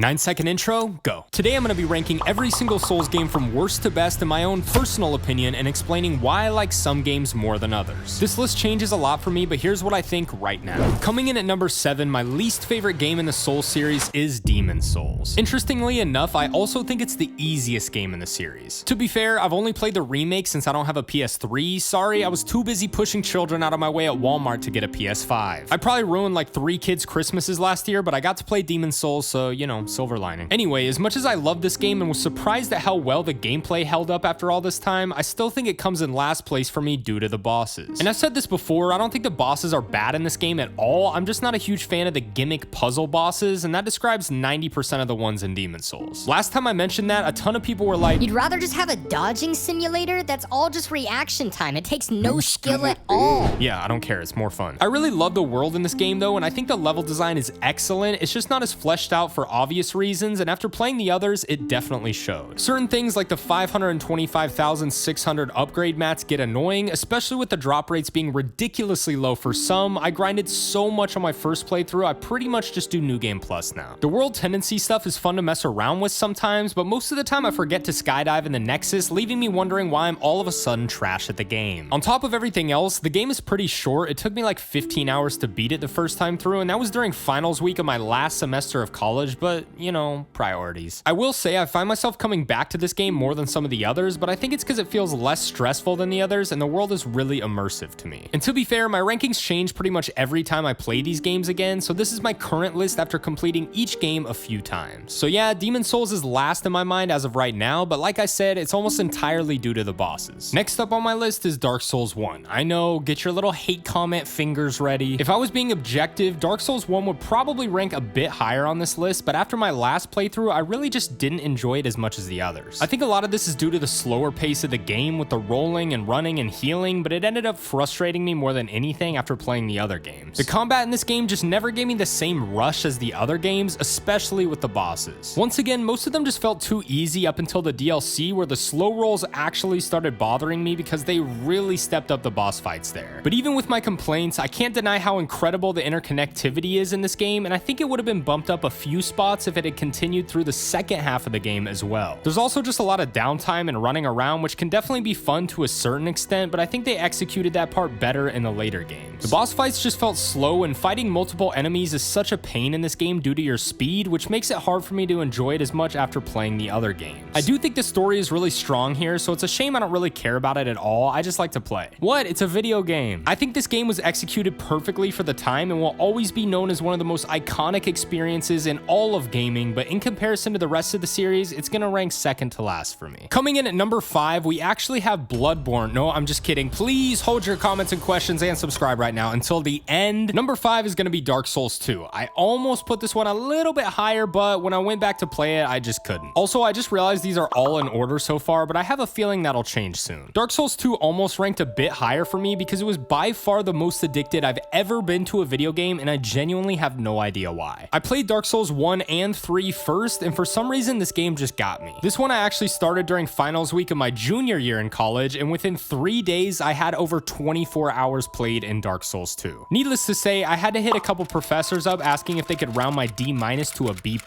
9-second intro, go. Today I'm going to be ranking every single Souls game from worst to best in my own personal opinion and explaining why I like some games more than others. This list changes a lot for me, but here's what I think right now. Coming in at number 7, my least favorite game in the Souls series is Demon's Souls. Interestingly enough, I also think it's the easiest game in the series. To be fair, I've only played the remake since I don't have a PS3. Sorry, I was too busy pushing children out of my way at Walmart to get a PS5. I probably ruined like 3 kids' Christmases last year, but I got to play Demon's Souls, so you know, silver lining. Anyway, as much as I love this game and was surprised at how well the gameplay held up after all this time, I still think it comes in last place for me due to the bosses. And I've said this before, I don't think the bosses are bad in this game at all. I'm just not a huge fan of the gimmick puzzle bosses, and that describes 90% of the ones in Demon's Souls. Last time I mentioned that, a ton of people were like, "You'd rather just have a dodging simulator? That's all just reaction time. It takes no skill at all." Yeah, I don't care, it's more fun. I really love the world in this game though, and I think the level design is excellent. It's just not as fleshed out for obvious reasons, and after playing the others, it definitely showed. Certain things like the 525,600 upgrade mats get annoying, especially with the drop rates being ridiculously low for some. I grinded so much on my first playthrough, I pretty much just do New Game Plus now. The world tendency stuff is fun to mess around with sometimes, but most of the time I forget to skydive in the Nexus, leaving me wondering why I'm all of a sudden trash at the game. On top of everything else, the game is pretty short. It took me like 15 hours to beat it the first time through, and that was during finals week of my last semester of college, but you know, priorities. I will say I find myself coming back to this game more than some of the others, but I think it's because it feels less stressful than the others and the world is really immersive to me. And to be fair, my rankings change pretty much every time I play these games again, so this is my current list after completing each game a few times. So yeah, Demon's Souls is last in my mind as of right now, but like I said, it's almost entirely due to the bosses. Next up on my list is Dark Souls 1. I know, get your little hate comment fingers ready. If I was being objective, Dark Souls 1 would probably rank a bit higher on this list, but after my last playthrough, I really just didn't enjoy it as much as the others. I think a lot of this is due to the slower pace of the game with the rolling and running and healing, but it ended up frustrating me more than anything after playing the other games. The combat in this game just never gave me the same rush as the other games, especially with the bosses. Once again, most of them just felt too easy up until the DLC, where the slow rolls actually started bothering me because they really stepped up the boss fights there. But even with my complaints, I can't deny how incredible the interconnectivity is in this game, and I think it would have been bumped up a few spots if it had continued through the second half of the game as well. There's also just a lot of downtime and running around, which can definitely be fun to a certain extent, but I think they executed that part better in the later games. The boss fights just felt slow, and fighting multiple enemies is such a pain in this game due to your speed, which makes it hard for me to enjoy it as much after playing the other games. I do think the story is really strong here, so it's a shame I don't really care about it at all. I just like to play. What? It's a video game. I think this game was executed perfectly for the time and will always be known as one of the most iconic experiences in all of gaming, but in comparison to the rest of the series, it's gonna rank second to last for me. Coming in at number 5, we actually have Bloodborne. No, I'm just kidding. Please hold your comments and questions and subscribe right now until the end. Number 5 is gonna be Dark Souls 2. I almost put this one a little bit higher, but when I went back to play it, I just couldn't. Also, I just realized these are all in order so far, but I have a feeling that'll change soon. Dark Souls 2 almost ranked a bit higher for me because it was by far the most addicted I've ever been to a video game, and I genuinely have no idea why. I played Dark Souls 1 and 3 first, and for some reason this game just got me. This one I actually started during finals week of my junior year in college, and within 3 days I had over 24 hours played in Dark Souls 2. Needless to say, I had to hit a couple professors up asking if they could round my D- to a B+,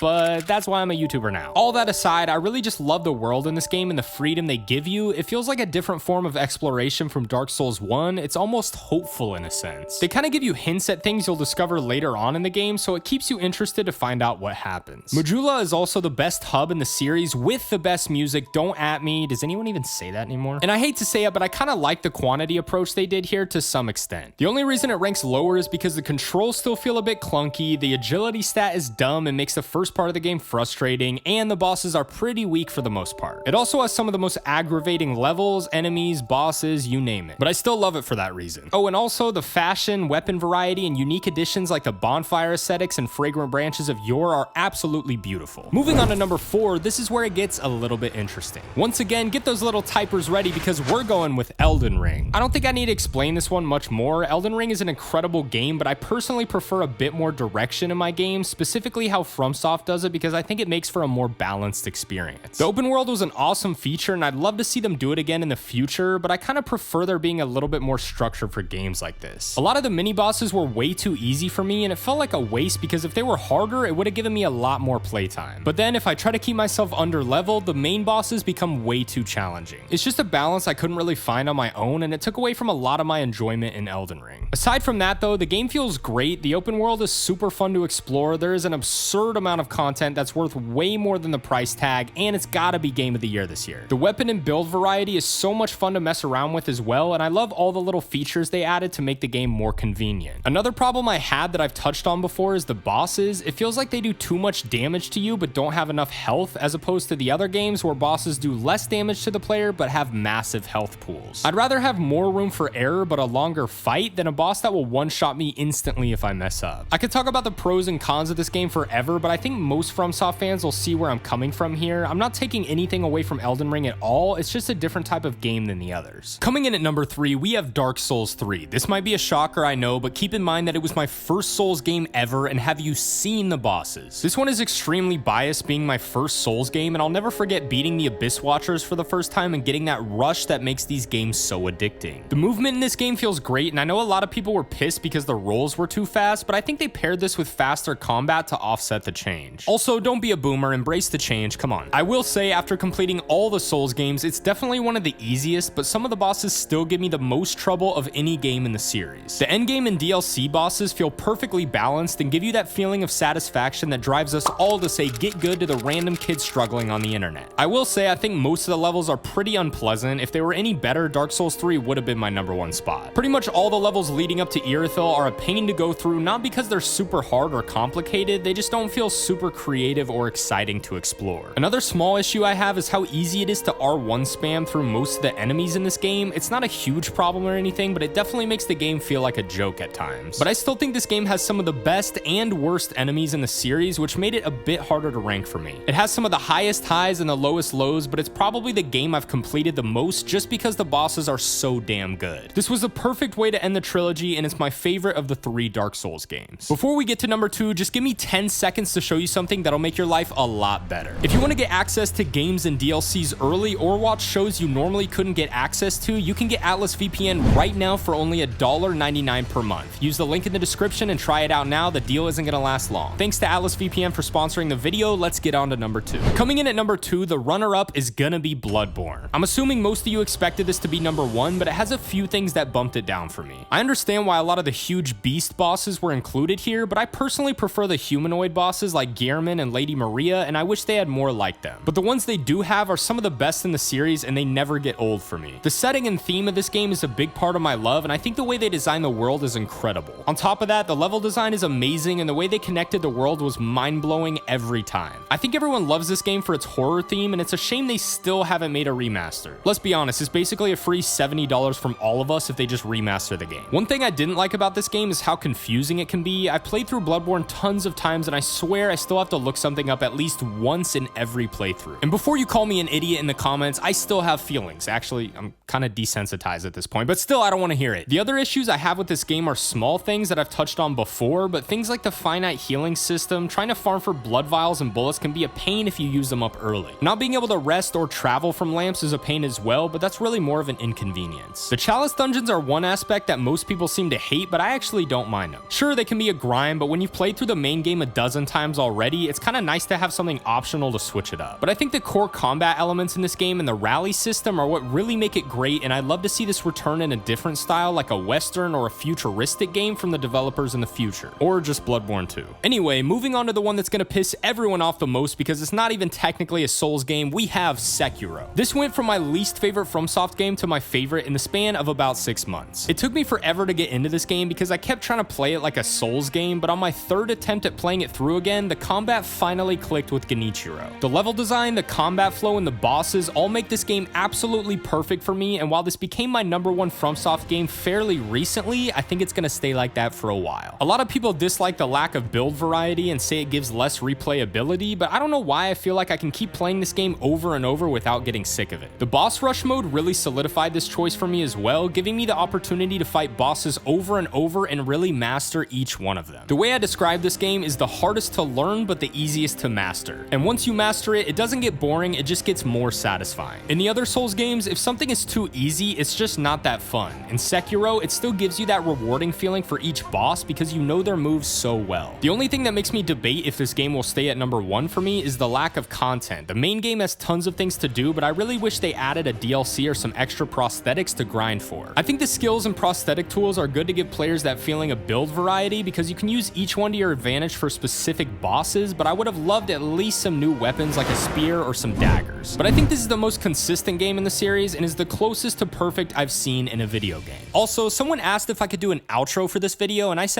but that's why I'm a YouTuber now. All that aside, I really just love the world in this game and the freedom they give you. It feels like a different form of exploration from Dark Souls 1. It's almost hopeful in a sense. They kind of give you hints at things you'll discover later on in the game, so it keeps you interested to find out what happens. Majula is also the best hub in the series with the best music. Don't at me. Does anyone even say that anymore? And I hate to say it, but I kind of like the quantity approach they did here to some extent. The only reason it ranks lower is because the controls still feel a bit clunky, the agility stat is dumb and makes the first part of the game frustrating, and the bosses are pretty weak for the most part. It also has some of the most aggravating levels, enemies, bosses, you name it. But I still love it for that reason. Oh, and also the fashion, weapon variety, and unique additions like the bonfire aesthetics and fragrant branches of yore are absolutely beautiful. Moving on to number 4, this is where it gets a little bit interesting. Once again, get those little typers ready because we're going with Elden Ring. I don't think I need to explain this one much more. Elden Ring is an incredible game, but I personally prefer a bit more direction in my games, specifically how FromSoft does it, because I think it makes for a more balanced experience. The open world was an awesome feature, and I'd love to see them do it again in the future, but I kind of prefer there being a little bit more structure for games like this. A lot of the mini bosses were way too easy for me, and it felt like a waste because if they were harder, it would have have given me a lot more playtime. But then if I try to keep myself under leveled, the main bosses become way too challenging. It's just a balance I couldn't really find on my own, and it took away from a lot of my enjoyment in Elden Ring. Aside from that though, the game feels great, the open world is super fun to explore, there is an absurd amount of content that's worth way more than the price tag, and it's gotta be Game of the Year this year. The weapon and build variety is so much fun to mess around with as well, and I love all the little features they added to make the game more convenient. Another problem I had that I've touched on before is the bosses. It feels like they do too much damage to you but don't have enough health, as opposed to the other games where bosses do less damage to the player but have massive health pools. I'd rather have more room for error but a longer fight than a boss that will one-shot me instantly if I mess up. I could talk about the pros and cons of this game forever, but I think most FromSoft fans will see where I'm coming from here. I'm not taking anything away from Elden Ring at all, it's just a different type of game than the others. Coming in at number 3, we have Dark Souls 3. This might be a shocker, I know, but keep in mind that it was my first Souls game ever, and have you seen the bosses? This one is extremely biased, being my first Souls game, and I'll never forget beating the Abyss Watchers for the first time and getting that rush that makes these games so addicting. The movement in this game feels great, and I know a lot of people were pissed because the rolls were too fast, but I think they paired this with faster combat to offset the change. Also, don't be a boomer, embrace the change, come on. I will say, after completing all the Souls games, it's definitely one of the easiest, but some of the bosses still give me the most trouble of any game in the series. The endgame and DLC bosses feel perfectly balanced and give you that feeling of satisfaction that drives us all to say get good to the random kid struggling on the internet. I will say I think most of the levels are pretty unpleasant. If they were any better, Dark Souls 3 would have been my number 1 spot. Pretty much all the levels leading up to Irithyll are a pain to go through, not because they're super hard or complicated, they just don't feel super creative or exciting to explore. Another small issue I have is how easy it is to R1 spam through most of the enemies in this game. It's not a huge problem or anything, but it definitely makes the game feel like a joke at times. But I still think this game has some of the best and worst enemies in the series, which made it a bit harder to rank for me. It has some of the highest highs and the lowest lows, but it's probably the game I've completed the most just because the bosses are so damn good. This was the perfect way to end the trilogy, and it's my favorite of the 3 Dark Souls games. Before we get to number 2, just give me 10 seconds to show you something that'll make your life a lot better. If you want to get access to games and DLCs early or watch shows you normally couldn't get access to, you can get Atlas VPN right now for only $1.99 per month. Use the link in the description and try it out now. The deal isn't gonna last long. Thanks to Atlas VPN for sponsoring the video. Let's get on to number 2. Coming in at number 2, the runner-up is gonna be Bloodborne. I'm assuming most of you expected this to be number 1, but it has a few things that bumped it down for me. I understand why a lot of the huge beast bosses were included here, but I personally prefer the humanoid bosses like Gehrman and Lady Maria, and I wish they had more like them. But the ones they do have are some of the best in the series, and they never get old for me. The setting and theme of this game is a big part of my love, and I think the way they design the world is incredible. On top of that, the level design is amazing, and the way they connected the world was mind-blowing every time. I think everyone loves this game for its horror theme, and it's a shame they still haven't made a remaster. Let's be honest, it's basically a free $70 from all of us if they just remaster the game. One thing I didn't like about this game is how confusing it can be. I've played through Bloodborne tons of times, and I swear I still have to look something up at least once in every playthrough. And before you call me an idiot in the comments, I still have feelings. Actually, I'm kind of desensitized at this point, but still, I don't want to hear it. The other issues I have with this game are small things that I've touched on before, but things like the finite healing system, trying to farm for blood vials and bullets can be a pain if you use them up early. Not being able to rest or travel from lamps is a pain as well, but that's really more of an inconvenience. The chalice dungeons are one aspect that most people seem to hate, but I actually don't mind them. Sure, they can be a grind, but when you've played through the main game a dozen times already, it's kind of nice to have something optional to switch it up. But I think the core combat elements in this game and the rally system are what really make it great, and I'd love to see this return in a different style, like a Western or a futuristic game from the developers in the future, or just Bloodborne 2. Anyway, moving on to the one that's gonna piss everyone off the most because it's not even technically a Souls game, we have Sekiro. This went from my least favorite FromSoft game to my favorite in the span of about 6 months. It took me forever to get into this game because I kept trying to play it like a Souls game, but on my 3rd attempt at playing it through again, the combat finally clicked with Genichiro. The level design, the combat flow, and the bosses all make this game absolutely perfect for me, and while this became my number 1 FromSoft game fairly recently, I think it's gonna stay like that for a while. A lot of people dislike the lack of build variety and say it gives less replayability, but I don't know why I feel like I can keep playing this game over and over without getting sick of it. The boss rush mode really solidified this choice for me as well, giving me the opportunity to fight bosses over and over and really master each one of them. The way I describe this game is the hardest to learn but the easiest to master. And once you master it, it doesn't get boring, it just gets more satisfying. In the other Souls games, if something is too easy, it's just not that fun. In Sekiro, it still gives you that rewarding feeling for each boss because you know their moves so well. The only thing that makes me me debate if this game will stay at number 1 for me is the lack of content. The main game has tons of things to do, but I really wish they added a DLC or some extra prosthetics to grind for. I think the skills and prosthetic tools are good to give players that feeling of build variety because you can use each one to your advantage for specific bosses, but I would have loved at least some new weapons like a spear or some daggers. But I think this is the most consistent game in the series and is the closest to perfect I've seen in a video game. Also, someone asked if I could do an outro for this video, and I said